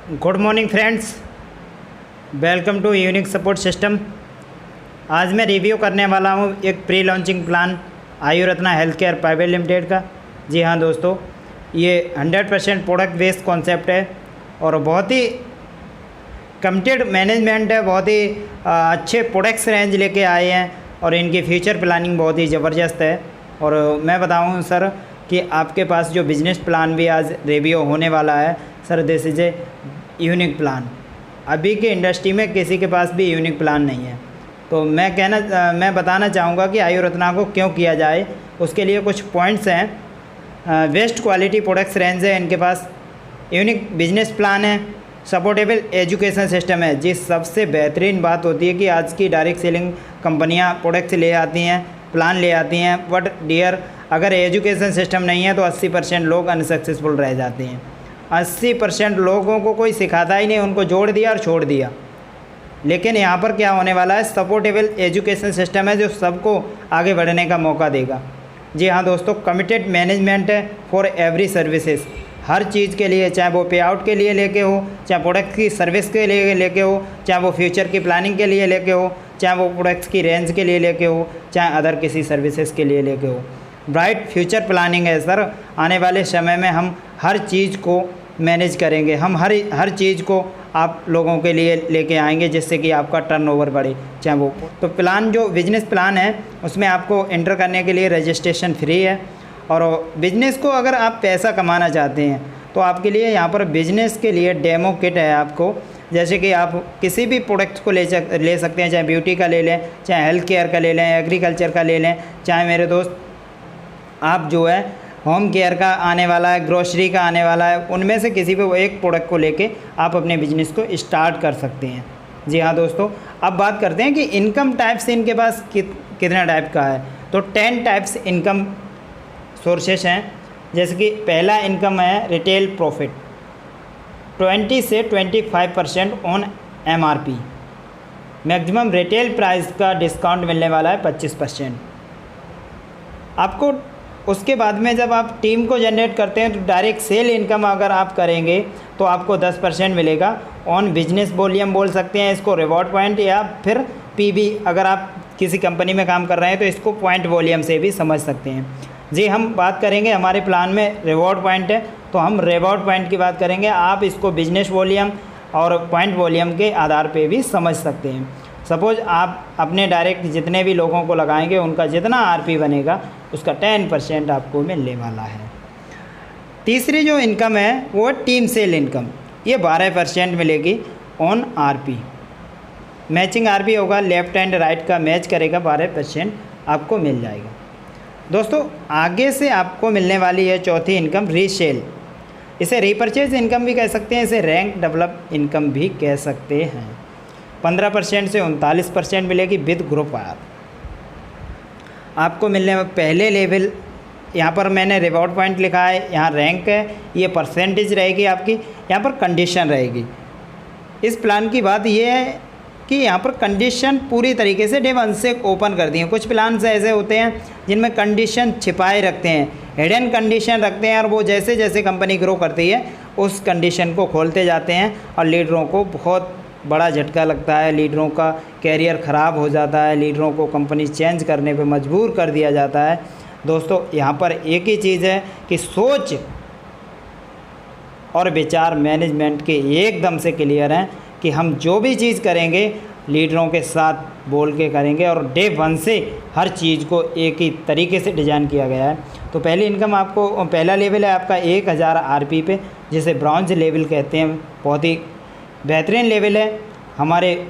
Good morning friends, welcome to unique support system. आज मैं review करने वाला हूँ एक प्री लॉन्चिंग प्लान आयु Ratna health care private limited का। जी हाँ दोस्तों, ये 100% प्रोडक्ट बेस्ड कॉन्सेप्ट है और बहुत ही कमिटेड मैनेजमेंट है। बहुत ही अच्छे प्रोडक्ट्स रेंज लेके आए हैं और इनकी फ्यूचर प्लानिंग बहुत ही ज़बरदस्त है। और मैं बताऊँ सर कि आपके पास जो बिज़नेस प्लान भी आज रिव्यू होने वाला है sir, this is a unique plan. अभी के इंडस्ट्री में किसी के पास भी यूनिक प्लान नहीं है। तो मैं बताना चाहूँगा कि आयु रत्ना को क्यों किया जाए, उसके लिए कुछ पॉइंट्स हैं। बेस्ट क्वालिटी प्रोडक्ट्स रेंज है इनके पास, यूनिक बिजनेस प्लान है, सपोर्टेबल एजुकेशन सिस्टम है। जी सबसे बेहतरीन बात होती है कि आज की डायरेक्ट सेलिंग कंपनियां प्रोडक्ट्स ले आती हैं, प्लान ले आती हैं, बट डियर अगर एजुकेशन सिस्टम नहीं है तो 80% लोग अनसक्सेसफुल रह जाते हैं। 80% लोगों को कोई सिखाता ही नहीं, उनको जोड़ दिया और छोड़ दिया। लेकिन यहाँ पर क्या होने वाला है, सपोर्टेबल एजुकेशन सिस्टम है जो सबको आगे बढ़ने का मौका देगा। जी हाँ दोस्तों, कमिटेड मैनेजमेंट है फॉर एवरी सर्विसेज। हर चीज़ के लिए, चाहे वो पे आउट के लिए लेके हो, चाहे प्रोडक्ट की सर्विस के लिए लेके हो, चाहे वो फ्यूचर की प्लानिंग के लिए लेके हो, चाहे वो प्रोडक्ट्स की रेंज के लिए लेके हो, चाहे अदर किसी सर्विसेज के लिए लेके हो। ब्राइट फ्यूचर प्लानिंग है सर। आने वाले समय में हम हर चीज़ को मैनेज करेंगे, हम हर चीज़ को आप लोगों के लिए लेके आएंगे जिससे कि आपका टर्नओवर बढ़े। चाहे वो तो प्लान जो बिजनेस प्लान है उसमें आपको एंटर करने के लिए रजिस्ट्रेशन फ्री है। और बिजनेस को अगर आप पैसा कमाना चाहते हैं तो आपके लिए यहाँ पर बिजनेस के लिए डेमो किट है आपको। जैसे कि आप किसी भी प्रोडक्ट को ले सकते हैं, चाहे ब्यूटी का ले लें, चाहे हेल्थ केयर का ले लें, एग्रीकल्चर का ले लें, चाहे मेरे दोस्त आप जो है होम केयर का आने वाला है, ग्रोसरी का आने वाला है, उनमें से किसी भी एक प्रोडक्ट को लेके आप अपने बिजनेस को स्टार्ट कर सकते हैं। जी हाँ दोस्तों, अब बात करते हैं कि इनकम टाइप्स इनके पास कितना टाइप का है। तो 10 टाइप्स इनकम सोर्सेस हैं। जैसे कि पहला इनकम है रिटेल प्रॉफिट, 20 से 25% on MRP। Maximum retail price का डिस्काउंट मिलने वाला है 25%। आपको उसके बाद में जब आप टीम को जनरेट करते हैं तो डायरेक्ट सेल इनकम अगर आप करेंगे तो आपको 10% मिलेगा। ऑन बिजनेस वॉल्यूम बोल सकते हैं इसको, रिवॉर्ड पॉइंट, या फिर PV। अगर आप किसी कंपनी में काम कर रहे हैं तो इसको पॉइंट वॉल्यूम से भी समझ सकते हैं। जी हम बात करेंगे, हमारे प्लान में रिवॉर्ड पॉइंट है तो हम रिवॉर्ड पॉइंट की बात करेंगे। आप इसको बिजनेस वॉल्यूम और पॉइंट वॉल्यूम के आधार पे भी समझ सकते हैं। सपोज़ आप अपने डायरेक्ट जितने भी लोगों को लगाएंगे उनका जितना RP बनेगा उसका 10% आपको मिलने वाला है। तीसरी जो इनकम है वो टीम सेल इनकम, ये 12% मिलेगी ऑन RP। मैचिंग RP होगा, लेफ्ट एंड राइट का मैच करेगा, 12% आपको मिल जाएगा। दोस्तों आगे से आपको मिलने वाली है चौथी इनकम रीसेल। इसे रीपरचेज इनकम भी कह सकते हैं, इसे रैंक डेवलप इनकम भी कह सकते हैं। 15% से 39% मिलेगी विद ग्रुप वायर। आपको मिलने में पहले लेवल, यहाँ पर मैंने रिवॉर्ड पॉइंट लिखा है, यहाँ रैंक है, ये परसेंटेज रहेगी आपकी, यहाँ पर कंडीशन रहेगी। इस प्लान की बात ये है कि यहाँ पर कंडीशन पूरी तरीके से डे 1 से ओपन कर दी है। कुछ प्लान ऐसे होते हैं जिनमें कंडीशन छिपाए रखते हैं, हिडन कंडीशन रखते हैं, और वो जैसे जैसे कंपनी ग्रो करती है उस कंडीशन को खोलते जाते हैं और लीडरों को बहुत बड़ा झटका लगता है, लीडरों का कैरियर ख़राब हो जाता है, लीडरों को कंपनी चेंज करने पे मजबूर कर दिया जाता है। दोस्तों यहाँ पर एक ही चीज़ है कि सोच और विचार मैनेजमेंट के एकदम से क्लियर हैं कि हम जो भी चीज़ करेंगे लीडरों के साथ बोल के करेंगे, और डे 1 से हर चीज़ को एक ही तरीके से डिज़ाइन किया गया है। तो पहली इनकम आपको, पहला लेवल है आपका 1000 RP पे, जिसे ब्रॉन्ज लेवल कहते हैं। बहुत ही बेहतरीन लेवल है, हमारे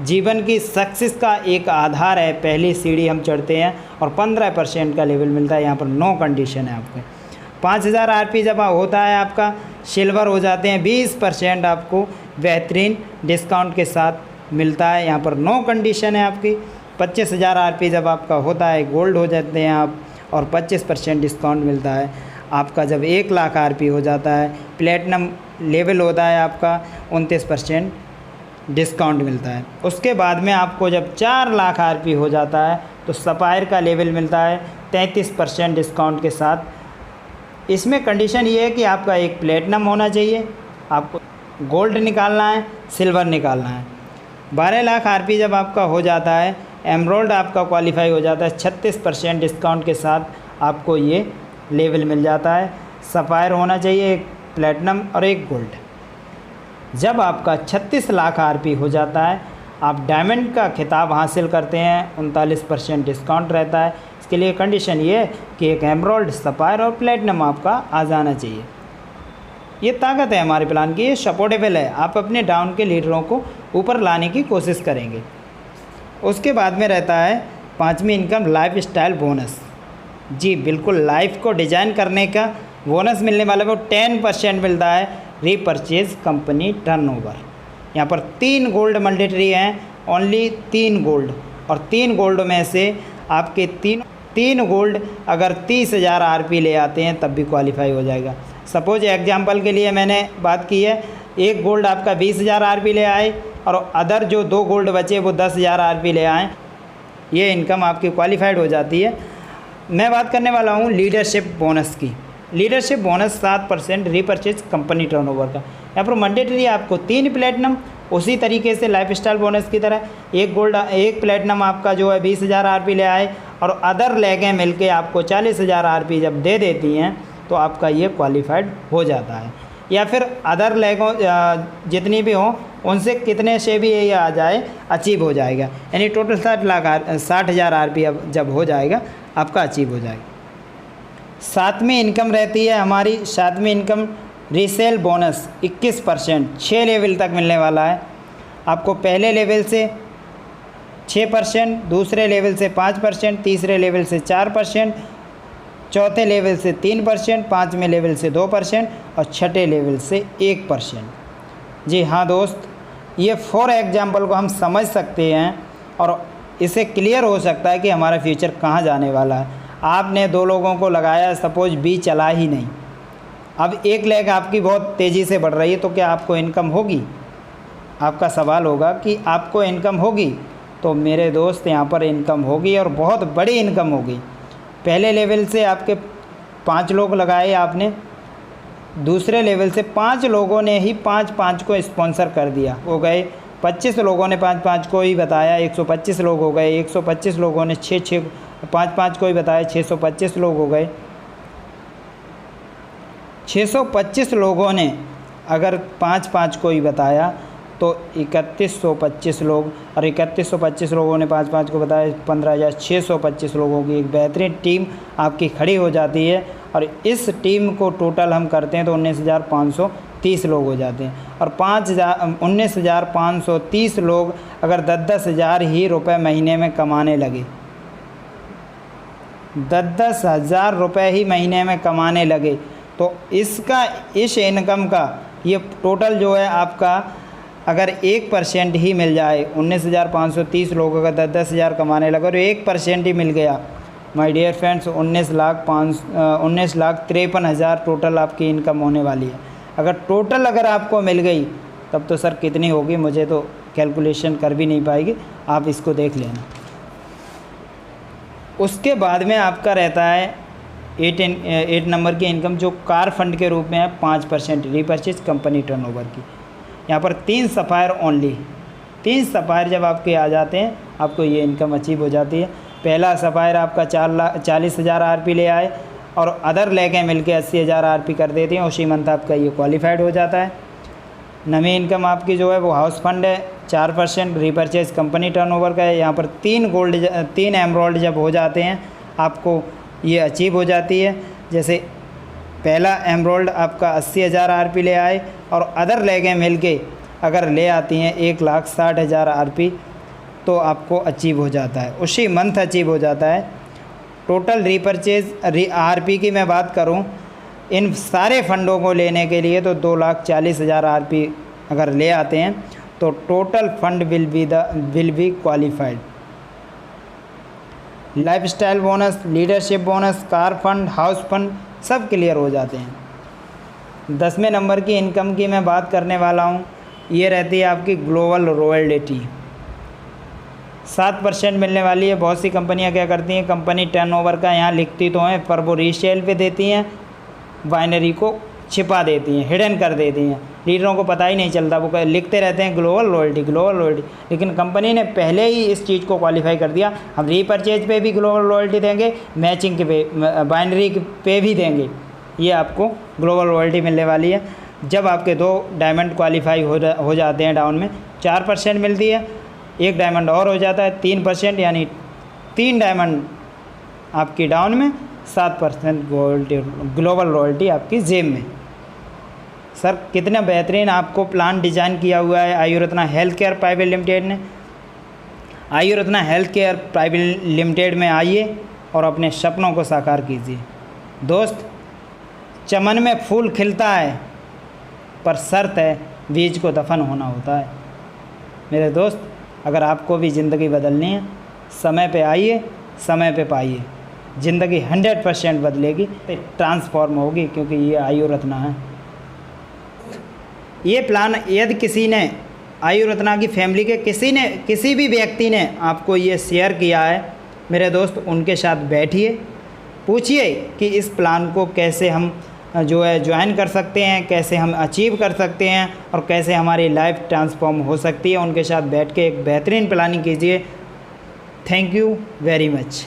जीवन की सक्सेस का एक आधार है। पहली सीढ़ी हम चढ़ते हैं और 15% का लेवल मिलता है। यहाँ पर नो कंडीशन है आपको। 5000 RP जब होता है आपका सिल्वर हो जाते हैं, 20% आपको बेहतरीन डिस्काउंट के साथ मिलता है। यहाँ पर नो कंडीशन है आपकी। 25000 RP जब आपका होता है गोल्ड हो जाते हैं आप, और 25% डिस्काउंट मिलता है। आपका जब 1 लाख RP हो जाता है, प्लेटिनम लेवल होता है आपका, 29% डिस्काउंट मिलता है। उसके बाद में आपको जब 4 लाख RP हो जाता है तो सफ़ायर का लेवल मिलता है 33% डिस्काउंट के साथ। इसमें कंडीशन ये है कि आपका एक प्लेटिनम होना चाहिए, आपको गोल्ड निकालना है, सिल्वर निकालना है। 12 लाख आरपी जब आपका हो जाता है, एमरोल्ड आपका क्वालिफाई हो जाता है, 36% डिस्काउंट के साथ आपको ये लेवल मिल जाता है। सफ़ायर होना चाहिए, एक प्लेटिनम और एक गोल्ड। जब आपका 36 लाख आरपी हो जाता है, आप डायमंड का खिताब हासिल करते हैं, 39% डिस्काउंट रहता है। इसके लिए कंडीशन ये है कि एक एमरोल्ड, सफ़ायर और प्लेटिनम आपका आ जाना चाहिए। ये ताकत है हमारे प्लान की, ये सपोर्टेबल है। आप अपने डाउन के लीडरों को ऊपर लाने की कोशिश करेंगे। उसके बाद में रहता है 5वीं इनकम, लाइफ स्टाइल बोनस। जी बिल्कुल, लाइफ को डिज़ाइन करने का बोनस मिलने वाला वो 10% मिलता है रीपरचेज कंपनी टर्नओवर। यहाँ पर 3 गोल्ड मैंडेटरी हैं, ओनली 3 गोल्ड, और 3 गोल्ड में से आपके तीन गोल्ड अगर 30,000 आरपी ले आते हैं तब भी क्वालिफाई हो जाएगा। सपोज एग्जांपल के लिए मैंने बात की है, एक गोल्ड आपका 20,000 आरपी ले आए और अदर जो 2 गोल्ड बचे वो 10,000 आरपी ले आएँ, ये इनकम आपकी क्वालिफाइड हो जाती है। मैं बात करने वाला हूँ लीडरशिप बोनस की। Leadership bonus 7% repurchase company turnover का। यहाँ पर मैंडेटरी आपको 3 प्लेटिनम, उसी तरीके से लाइफ स्टाइल बोनस की तरह एक गोल्ड, एक प्लेटिनम आपका जो है 20,000 आरपी ले आए और अदर लेगें मिलके आपको 40,000 आरपी जब दे देती हैं तो आपका ये क्वालिफाइड हो जाता है। या फिर अदर लेगों जितनी भी हों उनसे कितने से भी ये आ जाए, अचीव हो जाएगा। यानी टोटल 60,000 आरपी अब जब हो जाएगा आपका अचीव हो जाएगा। 7वीं इनकम रहती है हमारी, 7वीं इनकम रीसेल बोनस 21%, 6 लेवल तक मिलने वाला है आपको। पहले लेवल से 6%, दूसरे लेवल से 5%, तीसरे लेवल से 4%, चौथे लेवल से 3%, 5वें लेवल से 2% और छठे लेवल से 1%। जी हाँ दोस्त, ये 4 एग्जाम्पल को हम समझ सकते हैं और इससे क्लियर हो सकता है कि हमारा फ्यूचर कहाँ जाने वाला है। आपने 2 लोगों को लगाया, सपोज बी चला ही नहीं, अब एक लेग आपकी बहुत तेज़ी से बढ़ रही है, तो क्या आपको इनकम होगी? आपका सवाल होगा कि आपको इनकम होगी? तो मेरे दोस्त यहाँ पर इनकम होगी और बहुत बड़ी इनकम होगी। पहले लेवल से आपके 5 लोग लगाए आपने, दूसरे लेवल से 5 लोगों ने ही 5-5 को स्पॉन्सर कर दिया, हो गए 25 लोगों ने 5-5 को ही बताया, 125 लोग हो गए। 125 लोगों ने 5-5 को ही बताया, 625 लोग हो गए। 625 लोगों ने अगर 5-5 को ही बताया तो 3125 लोग, और 3125 लोगों ने 5-5 को बताया, 15,625 लोगों की एक बेहतरीन टीम आपकी खड़ी हो जाती है। और इस टीम को टोटल हम करते हैं तो 19,530 लोग हो जाते हैं। और 19,530 लोग अगर 10-10 हज़ार ही रुपये महीने में कमाने लगे, 10-10 हज़ार रुपये ही महीने में कमाने लगे, तो इस इनकम का ये टोटल जो है आपका अगर 1% ही मिल जाए, 19,530 लोग अगर 10-10 हज़ार कमाने लगे और 1% ही मिल गया, माय डियर फ्रेंड्स, 19,53,000 टोटल आपकी इनकम होने वाली है। अगर टोटल अगर आपको मिल गई तब तो सर कितनी होगी, मुझे तो कैलकुलेशन कर भी नहीं पाएगी, आप इसको देख लेना। उसके बाद में आपका रहता है 8 नंबर की इनकम, जो कार फंड के रूप में है 5% रीपरचेज कंपनी टर्नओवर की। यहाँ पर 3 सफ़ायर ओनली, 3 सफ़ायर जब आपके आ जाते हैं आपको ये इनकम अचीव हो जाती है। पहला सफ़ायर आपका 40,000 आरपी ले आए और अदर लेके मिलके 80,000 आरपी कर देते हैं, उसी मंथ आपका ये क्वालिफाइड हो जाता है। 9वीं इनकम आपकी जो है वो हाउस फंड है, 4% रीपरचेज कंपनी टर्नओवर का है। यहाँ पर 3 एमरोल्ड जब हो जाते हैं आपको ये अचीव हो जाती है। जैसे पहला एमरोल्ड आपका 80,000 आरपी ले आए और अदर लेगें मिलके अगर ले आती हैं 1,60,000 आरपी तो आपको अचीव हो जाता है, उसी मंथ अचीव हो जाता है। टोटल रीपरचेज आरपी की मैं बात करूं इन सारे फंडों को लेने के लिए तो 2,40,000 आरपी अगर ले आते हैं तो total fund will be qualified. Lifestyle bonus, leadership bonus, car fund, house fund सब क्लियर हो जाते हैं। 10वें नंबर की इनकम की मैं बात करने वाला हूँ, ये रहती है आपकी ग्लोबल रॉयल्टी, 7% मिलने वाली है। बहुत सी कंपनियां क्या करती हैं, कंपनी टर्नओवर का यहाँ लिखती तो हैं पर वो रीसेल पे देती हैं, बाइनरी को छिपा देती हैं, हिडन कर देती हैं। रीडरों को पता ही नहीं चलता, वो लिखते रहते हैं ग्लोबल लॉयल्टी ग्लोबल लॉयल्टी, लेकिन कंपनी ने पहले ही इस चीज़ को क्वालिफाई कर दिया, हम रीपरचेज पे भी ग्लोबल लॉयल्टी देंगे, मैचिंग के पे बाइनरी पे भी देंगे, ये आपको ग्लोबल लॉयल्टी मिलने वाली है। जब आपके 2 डायमंड क्वालिफाई हो जाते हैं डाउन में 4% मिलती है, 1 डायमंड और हो जाता है 3%, यानी 3 डायमंड आपकी डाउन में 7% ग्लोबल लॉयल्टी आपकी जेब में। सर कितना बेहतरीन आपको प्लान डिज़ाइन किया हुआ है आयु Ratna health care private limited ने। आयु Ratna health care private limited में आइए और अपने सपनों को साकार कीजिए। दोस्त, चमन में फूल खिलता है पर शर्त है बीज को दफन होना होता है। मेरे दोस्त, अगर आपको भी ज़िंदगी बदलनी है, समय पे आइए, समय पे पाइए, ज़िंदगी 100% बदलेगी, ट्रांसफॉर्म होगी, क्योंकि ये आयु रत्ना है। ये प्लान यदि किसी ने आयु रत्ना की फैमिली के किसी भी व्यक्ति ने आपको ये शेयर किया है, मेरे दोस्त उनके साथ बैठिए, पूछिए कि इस प्लान को कैसे हम जो है ज्वाइन कर सकते हैं, कैसे हम अचीव कर सकते हैं और कैसे हमारी लाइफ ट्रांसफॉर्म हो सकती है। उनके साथ बैठ के एक बेहतरीन प्लानिंग कीजिए। Thank you very much.